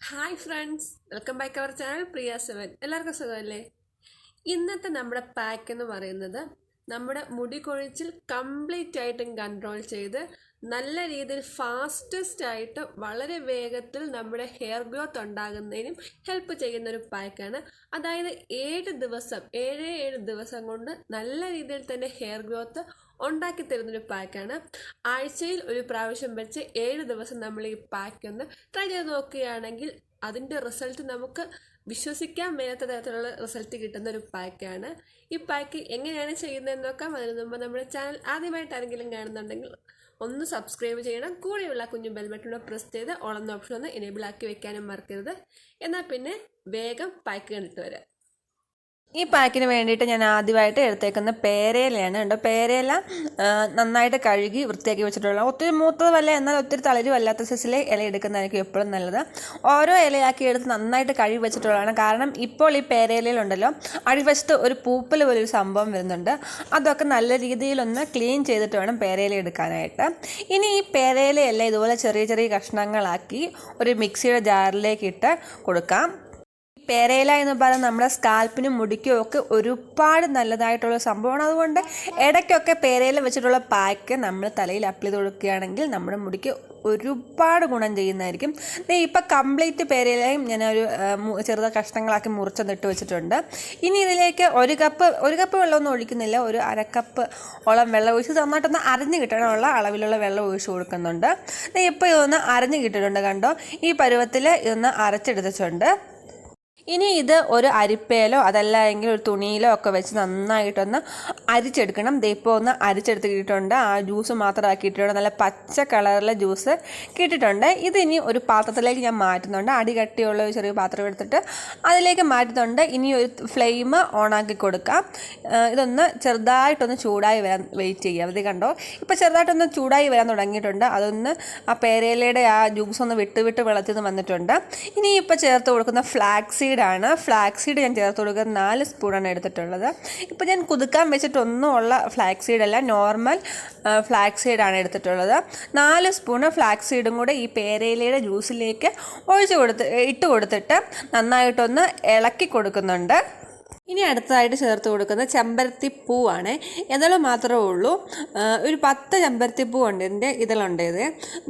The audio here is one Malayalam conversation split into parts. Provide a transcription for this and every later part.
Hi friends, welcome back our channel Priya 7. എല്ലാവർക്കും സുഖമല്ലേ? ഇന്നത്തെ നമ്മുടെ പാക്ക് എന്ന് പറയുന്നത് നമ്മുടെ മുടി കൊഴിച്ചിൽ കംപ്ലീറ്റ് ആയിട്ടും കൺട്രോൾ ചെയ്ത് നല്ല രീതിയിൽ ഫാസ്റ്റസ്റ്റ് ആയിട്ട് വളരെ വേഗത്തിൽ നമ്മുടെ ഹെയർ ഗ്രോത്ത് ഉണ്ടാകുന്നതിനും ഹെൽപ്പ് ചെയ്യുന്ന ഒരു പാക്കാണ്. അതായത് 7 ദിവസം കൊണ്ട് നല്ല രീതിയിൽ തന്നെ ഹെയർ ഗ്രോത്ത് ഉണ്ടാക്കി തരുന്നൊരു പാക്കാണ്. ആഴ്ചയിൽ ഒരു പ്രാവശ്യം വെച്ച് 7 ദിവസം നമ്മൾ ഈ പാക്ക് ഒന്ന് ട്രൈ ചെയ്ത് നോക്കുകയാണെങ്കിൽ അതിൻ്റെ റിസൾട്ട് നമുക്ക് വിശ്വസിക്കാൻ മേലാത്ത തരത്തിലുള്ള റിസൾട്ട് കിട്ടുന്ന ഒരു പാക്കാണ്. ഈ പാക്ക് എങ്ങനെയാണ് ചെയ്യുന്നതെന്ന് നോക്കാം. അതിന് മുമ്പ് നമ്മുടെ ചാനൽ ആദ്യമായിട്ട് ആരെങ്കിലും കാണുന്നുണ്ടെങ്കിൽ ഒന്ന് സബ്സ്ക്രൈബ് ചെയ്യണം. കൂടെയുള്ള കുഞ്ഞു ബെൽ ബട്ടൺ പ്രസ് ചെയ്ത് ഓൾ എന്ന ഓപ്ഷൻ ഒന്ന് എനേബിൾ ആക്കി വെക്കാനും മറക്കരുത്. എന്നാൽ പിന്നെ വേഗം പാക്ക് കണ്ടിട്ട് വരാം. ഈ പാക്കിന് വേണ്ടിയിട്ട് ഞാൻ ആദ്യമായിട്ട് എടുത്തേക്കുന്ന പേരയിലയാണ് കേട്ടോ. പേരയില നന്നായിട്ട് കഴുകി വൃത്തിയാക്കി വെച്ചിട്ടുള്ള ഒത്തിരി മൂത്തതുമല്ല എന്നാൽ ഒത്തിരി തളരുമല്ലാത്ത സൈസിലെ ഇല എടുക്കുന്നതായിരിക്കും എപ്പോഴും നല്ലത്. ഓരോ ഇലയാക്കി എടുത്ത് നന്നായിട്ട് കഴുകി വെച്ചിട്ടുള്ളതാണ്. കാരണം ഇപ്പോൾ ഈ പേരയിലുണ്ടല്ലോ അടിവശത്ത് ഒരു പൂപ്പൽ പോലൊരു സംഭവം വരുന്നുണ്ട്. അതൊക്കെ നല്ല രീതിയിലൊന്ന് ക്ലീൻ ചെയ്തിട്ട് വേണം പേരയില എടുക്കാനായിട്ട്. ഇനി ഈ പേരയിലയെല്ലാം ഇതുപോലെ ചെറിയ ചെറിയ കഷ്ണങ്ങളാക്കി ഒരു മിക്സിയുടെ ജാറിലേക്ക് ഇട്ട് കൊടുക്കാം. പേരയില എന്ന് പറയുന്നത് നമ്മുടെ സ്കാൽപ്പിനും മുടിക്കും ഒക്കെ ഒരുപാട് നല്ലതായിട്ടുള്ള സംഭവമാണ്. അതുകൊണ്ട് ഇടയ്ക്കൊക്കെ പേരയില വെച്ചിട്ടുള്ള പാക്ക് നമ്മൾ തലയിൽ അപ്ലൈ ചെയ്ത് കൊടുക്കുകയാണെങ്കിൽ നമ്മുടെ മുടിക്ക് ഒരുപാട് ഗുണം ചെയ്യുന്നതായിരിക്കും. ഇപ്പം കംപ്ലീറ്റ് പേരയിലയും ഞാനൊരു ചെറുത കഷ്ണങ്ങളാക്കി മുറിച്ചെന്നിട്ട് വെച്ചിട്ടുണ്ട്. ഇനി ഇതിലേക്ക് ഒരു കപ്പ് വെള്ളമൊന്നും ഒഴിക്കുന്നില്ല. ഒരു അരക്കപ്പ് ഓളം വെള്ളം ഒഴിച്ച് നന്നായിട്ടൊന്ന് അരഞ്ഞ് കിട്ടാനുള്ള അളവിലുള്ള വെള്ളം ഒഴിച്ച് കൊടുക്കുന്നുണ്ട്. ഇപ്പോൾ ഇതൊന്ന് അരഞ്ഞ് കിട്ടിയിട്ടുണ്ട് കണ്ടോ. ഈ പരുവത്തിൽ ഇതൊന്ന് അരച്ചെടുത്തിട്ടുണ്ട്. ഇനി ഇത് ഒരു അരിപ്പയിലോ അതല്ല എങ്കിൽ ഒരു തുണിയിലോ ഒക്കെ വെച്ച് നന്നായിട്ടൊന്ന് അരിച്ചെടുക്കണം. ഇപ്പോൾ ഒന്ന് അരിച്ചെടുത്ത് കിട്ടിയിട്ടുണ്ട്. ആ ജ്യൂസ് മാത്രം ആക്കിയിട്ടുണ്ട്. നല്ല പച്ച കളറിലെ ജ്യൂസ് കിട്ടിയിട്ടുണ്ട്. ഇതിനി ഒരു പാത്രത്തിലേക്ക് ഞാൻ മാറ്റുന്നുണ്ട്. അടി കട്ടിയുള്ള ഒരു ചെറിയ പാത്രം എടുത്തിട്ട് അതിലേക്ക് മാറ്റുന്നുണ്ട്. ഇനി ഒരു ഫ്ലെയിം ഓണാക്കി കൊടുക്കാം. ഇതൊന്ന് ചെറുതായിട്ടൊന്ന് ചൂടായി വരാൻ വെയിറ്റ് ചെയ്യാം. ഇത് കണ്ടോ, ഇപ്പോൾ ചെറുതായിട്ടൊന്ന് ചൂടായി വരാൻ തുടങ്ങിയിട്ടുണ്ട്. അതൊന്ന് ആ പേരയിലയുടെ ആ ജ്യൂസ് ഒന്ന് വിട്ട് വെള്ളത്തിൽ വന്നിട്ടുണ്ട്. ഇനി ഇപ്പോൾ ചേർത്ത് കൊടുക്കുന്ന ഫ്ലാക്സ് സീഡ് ഞാൻ ചേർത്ത് കൊടുക്കുക 4 സ്പൂണാണ് എടുത്തിട്ടുള്ളത്. ഇപ്പോൾ ഞാൻ കുതുക്കാൻ വെച്ചിട്ടൊന്നുമുള്ള ഫ്ലാക്സ് സീഡല്ല, നോർമൽ ഫ്ലാക്സ് സീഡാണ് എടുത്തിട്ടുള്ളത്. 4 സ്പൂണ് ഫ്ലാക്സ് സീഡും കൂടെ ഈ പേരയിലയുടെ ജ്യൂസിലേക്ക് ഇട്ട് കൊടുത്തിട്ട് നന്നായിട്ടൊന്ന് ഇളക്കി കൊടുക്കുന്നുണ്ട്. ഇനി അടുത്തതായിട്ട് ചേർത്ത് കൊടുക്കുന്ന ചെമ്പരത്തി പൂവാണ്. ഇതള് മാത്രമേ ഉള്ളൂ. ഒരു 10 ചെമ്പരത്തിപ്പൂ ഉണ്ട് ഇതിൻ്റെ ഇതളുണ്ട്. ഇത്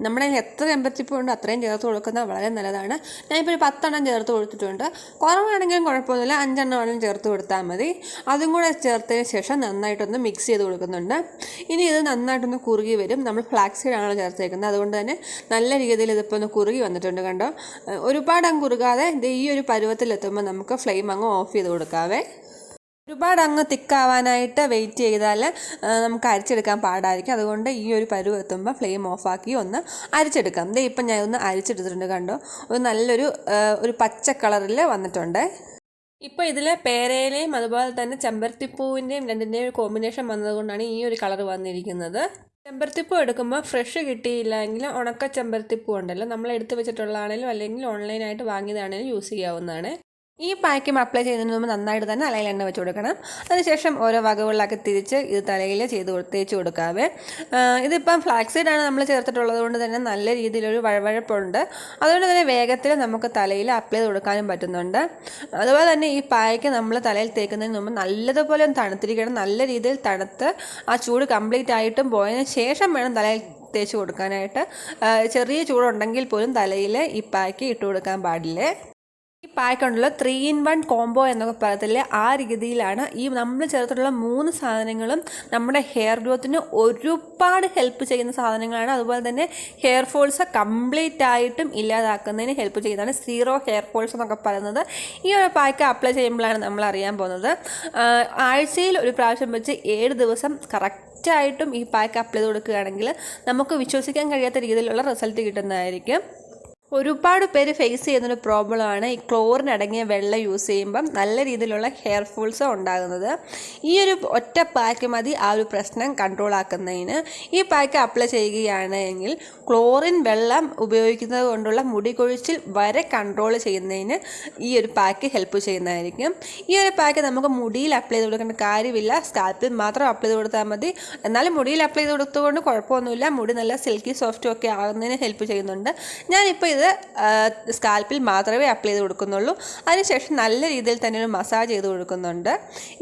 നമ്മുടെ എത്ര ചെമ്പരത്തിപ്പൂ ഉണ്ട് അത്രയും ചേർത്ത് കൊടുക്കുന്നത് വളരെ നല്ലതാണ്. ഞാനിപ്പോൾ ഒരു 10 എണ്ണം ചേർത്ത് കൊടുത്തിട്ടുണ്ട്. കുറവാണെങ്കിലും കുഴപ്പമൊന്നുമില്ല, 5 എണ്ണം ചേർത്ത് കൊടുത്താൽ മതി. അതും കൂടെ ചേർത്തതിന് ശേഷം നന്നായിട്ടൊന്ന് മിക്സ് ചെയ്ത് കൊടുക്കുന്നുണ്ട്. ഇനി ഇത് നന്നായിട്ടൊന്ന് കുറുകി വരും. നമ്മൾ ഫ്ലാക്സ് സീഡാണല്ലോ ചേർത്തേക്കുന്നത്, അതുകൊണ്ട് തന്നെ നല്ല രീതിയിൽ ഇതിപ്പോൾ ഒന്ന് കുറുകി വന്നിട്ടുണ്ട് കണ്ടോ. ഒരുപാട് അങ്ങ് കുറുകാതെ ഇത് ഈ ഒരു പരുവത്തിലെത്തുമ്പോൾ നമുക്ക് ഫ്ലെയിം അങ്ങ് ഓഫ് ചെയ്ത് കൊടുക്കാവേ. ഒരുപാട് അങ്ങ് തിക്കാവാനായിട്ട് വെയിറ്റ് ചെയ്താൽ നമുക്ക് അരിച്ചെടുക്കാൻ പാടായിരിക്കും. അതുകൊണ്ട് ഈ ഒരു പരുവ് എത്തുമ്പോൾ ഫ്ലെയിം ഓഫാക്കി ഒന്ന് അരിച്ചെടുക്കാം. ഇപ്പം ഞാൻ ഒന്ന് അരിച്ചെടുത്തിട്ടുണ്ട് കണ്ടോ. ഒരു നല്ലൊരു പച്ച കളറിൽ വന്നിട്ടുണ്ട്. ഇപ്പോൾ ഇതിൽ പേരയിലയും അതുപോലെ തന്നെ ചെമ്പരത്തിപ്പൂവിൻ്റെയും രണ്ടിൻ്റെയും ഒരു കോമ്പിനേഷൻ വന്നതുകൊണ്ടാണ് ഈ ഒരു കളർ വന്നിരിക്കുന്നത്. ചെമ്പരത്തിപ്പൂ എടുക്കുമ്പോൾ ഫ്രഷ് കിട്ടിയില്ലെങ്കിൽ ഉണക്ക ചെമ്പരത്തിപ്പൂ ഉണ്ടല്ലോ, നമ്മൾ എടുത്ത് വെച്ചിട്ടുള്ളതാണെങ്കിലും അല്ലെങ്കിൽ ഓൺലൈനായിട്ട് വാങ്ങിയതാണെങ്കിലും യൂസ് ചെയ്യാവുന്നതാണ്. ഈ പാക്കും അപ്ലൈ ചെയ്യുന്നതിന് മുമ്പ് നന്നായിട്ട് തന്നെ തലയിൽ എണ്ണ വെച്ച് കൊടുക്കണം. അതിനുശേഷം ഓരോ വകകളിലാക്കി തിരിച്ച് ഇത് തലയിൽ തേച്ച് കൊടുക്കാവേ. ഇതിപ്പം ഫ്ലാക്സീഡാണ് നമ്മൾ ചേർത്തിട്ടുള്ളത് കൊണ്ട് തന്നെ നല്ല രീതിയിലൊരു വഴവഴപ്പുണ്ട്. അതുകൊണ്ട് തന്നെ വേഗത്തിൽ നമുക്ക് തലയിൽ അപ്ലൈ ചെയ്ത് കൊടുക്കാനും പറ്റുന്നുണ്ട്. അതുപോലെ തന്നെ ഈ പായ്ക്ക് നമ്മൾ തലയിൽ തേക്കുന്നതിന് മുമ്പ് നല്ലതുപോലെ ഒന്ന് തണുത്തിരിക്കണം. നല്ല രീതിയിൽ തണുത്ത് ആ ചൂട് കംപ്ലീറ്റ് ആയിട്ടും പോയതിന് ശേഷം വേണം തലയിൽ തേച്ച് കൊടുക്കാനായിട്ട്. ചെറിയ ചൂടുണ്ടെങ്കിൽ പോലും തലയിൽ ഈ പായ്ക്ക് ഇട്ട് കൊടുക്കാൻ പാടില്ലേ. ഈ പായ്ക്കുണ്ടല്ലോ 3-in-1 കോംബോ എന്നൊക്കെ പറയത്തില്ലേ, ആ രീതിയിലാണ് ഈ നമ്മൾ ചേർത്തിട്ടുള്ള 3 സാധനങ്ങളും നമ്മുടെ ഹെയർ ഗ്രോത്തിന് ഒരുപാട് ഹെൽപ്പ് ചെയ്യുന്ന സാധനങ്ങളാണ്. അതുപോലെ തന്നെ ഹെയർ ഫോൾസ് കംപ്ലീറ്റ് ആയിട്ടും ഇല്ലാതാക്കുന്നതിന് ഹെൽപ്പ് ചെയ്യുന്നതാണ്. 0 ഹെയർ ഫോൾസ് എന്നൊക്കെ പറയുന്നത് ഈ ഒരു പായ്ക്ക് അപ്ലൈ ചെയ്യുമ്പോഴാണ് നമ്മൾ അറിയാൻ പോകുന്നത്. ആഴ്ചയിൽ ഒരു പ്രാവശ്യം വെച്ച് 7 ദിവസം കറക്റ്റായിട്ടും ഈ പായ്ക്ക് അപ്ലൈ ചെയ്ത് കൊടുക്കുകയാണെങ്കിൽ നമുക്ക് വിശ്വസിക്കാൻ കഴിയാത്ത രീതിയിലുള്ള റിസൾട്ട് കിട്ടുന്നതായിരിക്കും. ഒരുപാട് പേര് ഫേസ് ചെയ്യുന്നൊരു പ്രോബ്ലമാണ് ഈ ക്ലോറിൻ അടങ്ങിയ വെള്ളം യൂസ് ചെയ്യുമ്പം നല്ല രീതിയിലുള്ള ഹെയർ ഫോൾസ് ഉണ്ടാകുന്നത്. ഈ ഒരു ഒറ്റ പാക്ക് മതി ആ ഒരു പ്രശ്നം കൺട്രോൾ ആക്കുന്നതിന്. ഈ പാക്ക് അപ്ലൈ ചെയ്യുകയാണെങ്കിൽ ക്ലോറിൻ വെള്ളം ഉപയോഗിക്കുന്നത് കൊണ്ടുള്ള മുടി കൊഴിച്ചിൽ വരെ കൺട്രോൾ ചെയ്യുന്നതിന് ഈ ഒരു പാക്ക് ഹെൽപ്പ് ചെയ്യുന്നതായിരിക്കും. ഈ ഒരു പാക്ക് നമുക്ക് മുടിയിൽ അപ്ലൈ ചെയ്ത് കൊടുക്കേണ്ട കാര്യമില്ല, സ്കാൽപ്പിൽ മാത്രം അപ്ലൈ ചെയ്ത് കൊടുത്താൽ മതി. എന്നാലും മുടിയിൽ അപ്ലൈ ചെയ്ത് കൊടുത്തുകൊണ്ട് കുഴപ്പമൊന്നുമില്ല. മുടി നല്ല സിൽക്കി സോഫ്റ്റും ഒക്കെ ആകുന്നതിന് ഹെൽപ്പ് ചെയ്യുന്നുണ്ട്. ഞാനിപ്പോൾ ഇത് ഞാനത് സ്കാൽപ്പിൽ മാത്രമേ അപ്ലൈ ചെയ്ത് കൊടുക്കുന്നുള്ളൂ. അതിനുശേഷം നല്ല രീതിയിൽ തന്നെ ഒരു മസാജ് ചെയ്ത് കൊടുക്കുന്നുണ്ട്.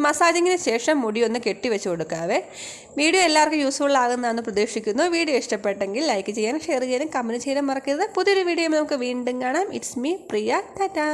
മസാജിങ്ങിന് ശേഷം മുടി ഒന്ന് കെട്ടിവെച്ച് കൊടുക്കാവേ. വീഡിയോ എല്ലാവർക്കും യൂസ്ഫുൾ ആകുന്നതാണെന്ന് പ്രതീക്ഷിക്കുന്നു. വീഡിയോ ഇഷ്ടപ്പെട്ടെങ്കിൽ ലൈക്ക് ചെയ്യാനും ഷെയർ ചെയ്യാനും കമൻറ്റ് ചെയ്യാനും മറക്കരുത്. പുതിയൊരു വീഡിയോ നമുക്ക് വീണ്ടും കാണാം. It's me Priya. ടാറ്റാ.